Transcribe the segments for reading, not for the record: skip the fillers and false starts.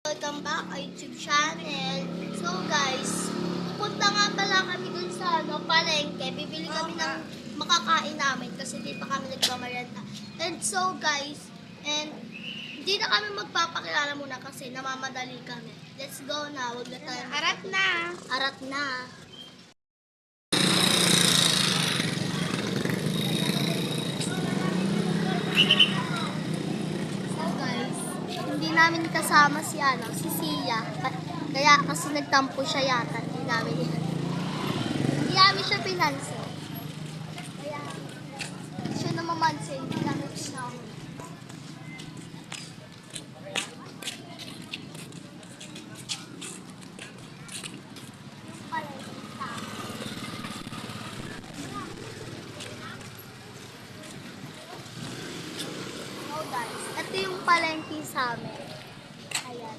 Welcome back sa YouTube channel. So guys, pupunta nga pala kami dun sa palengke. Bibili kami ng makakain namin kasi di pa kami nagmamayanta. And so guys, hindi na kami magpapakilala muna kasi namamadali kami. Let's go na. Huwag na tayo. Arat na. Arat na. Hindi namin kasama si Sia. Kaya kasi nagtampo siya yata. Hindi namin siya pinansin. Kaya siya na mamansin. Hindi namin kasama. Ito yung palengke sa amin. Ayan.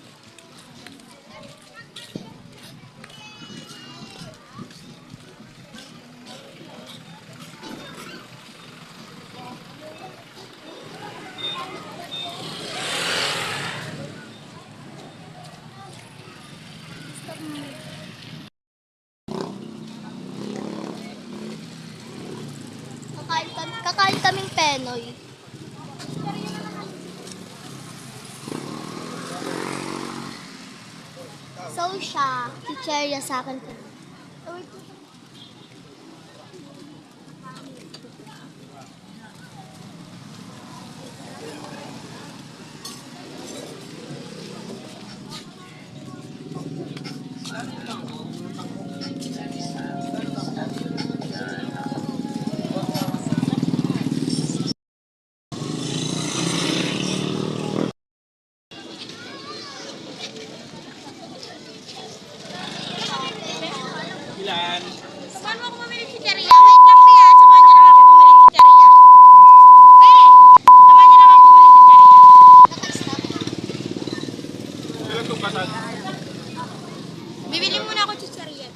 Kakain kaming Penoy. So siya, chicherya sa akin. Ilan? Saan mo ako mamili si Chicheria? Wait lang, Pia. Samahan niyo lang ako mamili si Chicheria. Samahan niyo lang ako mamili si Chicheria. Ilan itong kasal? Bibili muna ako si Chicheria.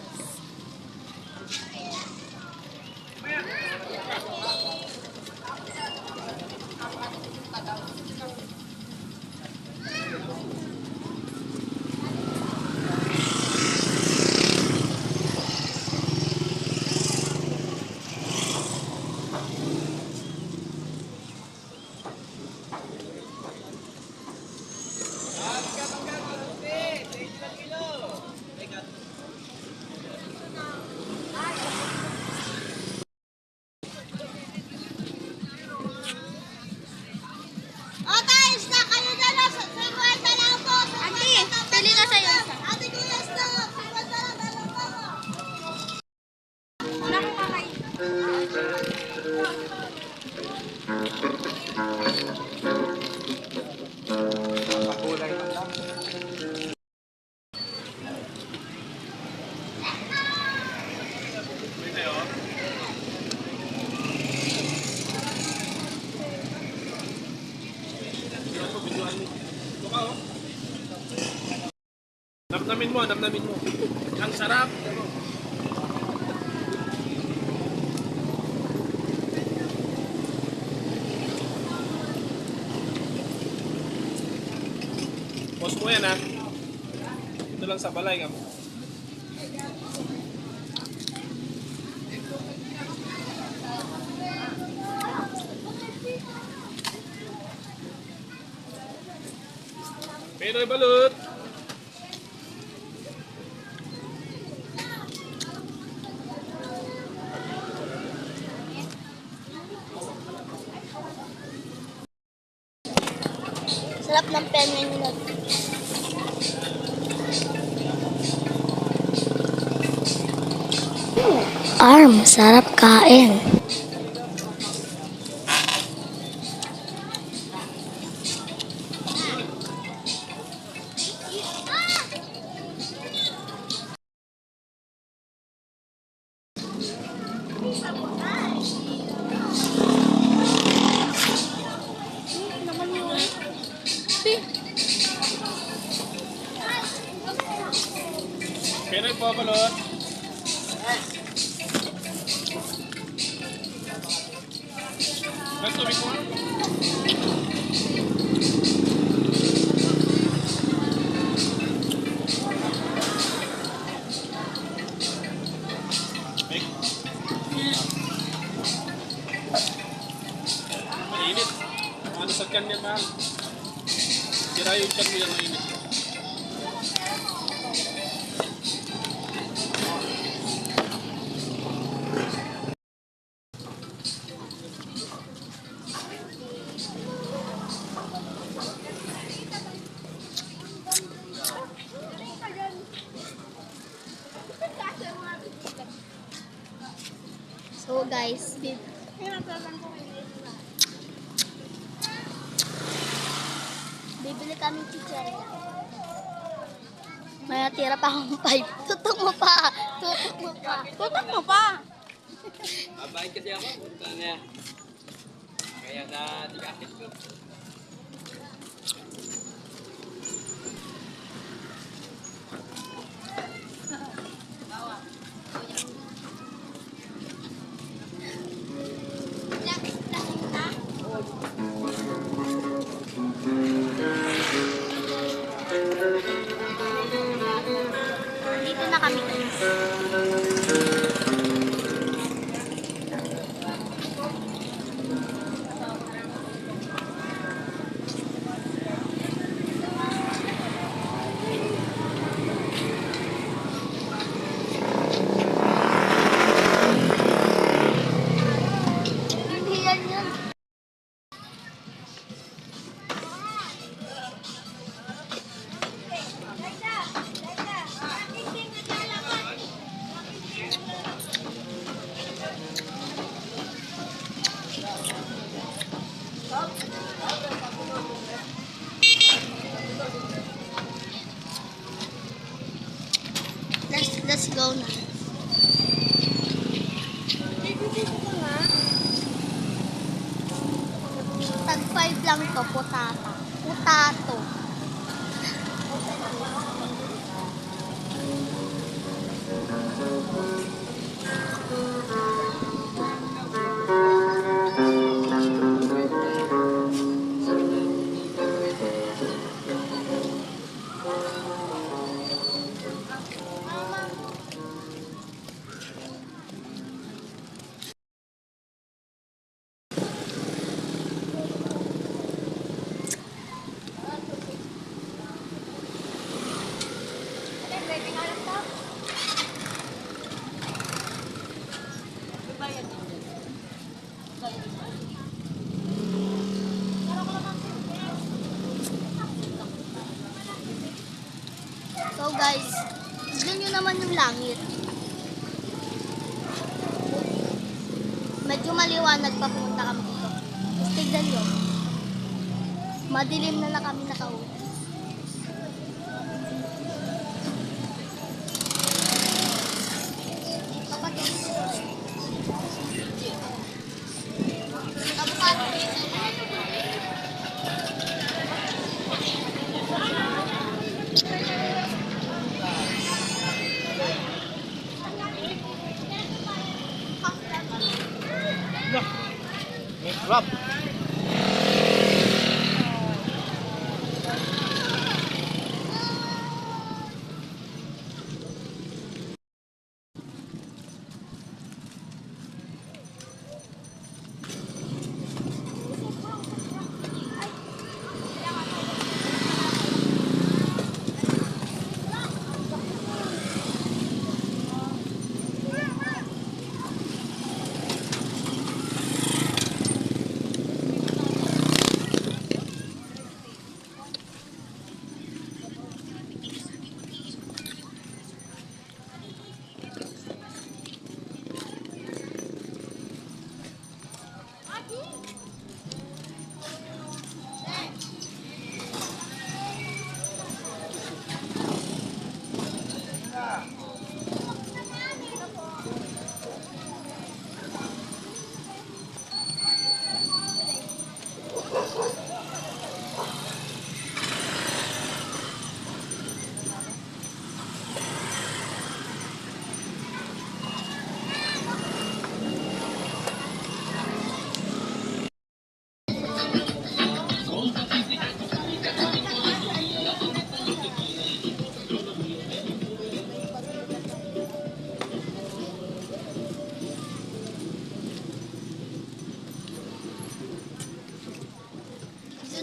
Namnamin mo. Ang sarap. Post mo yan ha. Ito lang sa balay ka mo. Pinoy balut. Sarap ng Penoy nila. Sarap kain. Pinoy po balot. Tubig mo. yan. Sira yung chan mo yan mainit. So guys, bibili kami chicharia. May natira pa akong 5. Tutok mo pa. Tutok mo pa. Tutok mo pa. Mabait kasi ako. Punta na. Kaya na tikakit ko. Dito na kami guys. Hindi yan yun. Let's go na. Tag 5 lang to, putata. Putato. So guys, tignan nyo naman yung langit. Medyo maliwanag pa pumunta kami dito. Tapos tignan nyo. Madilim na kami nakauwi. Rob.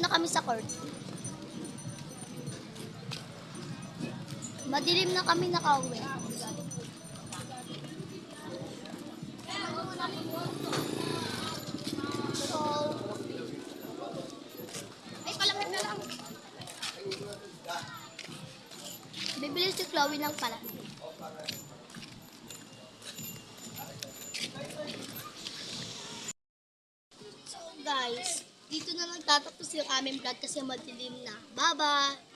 na kami sa court. Madilim na kami nakauwi. So, ay, palamig na lang. Bibili si Chloe ng palamig. So guys, dito na nagtatapos yung aming vlog kasi madilim na. Bye-bye!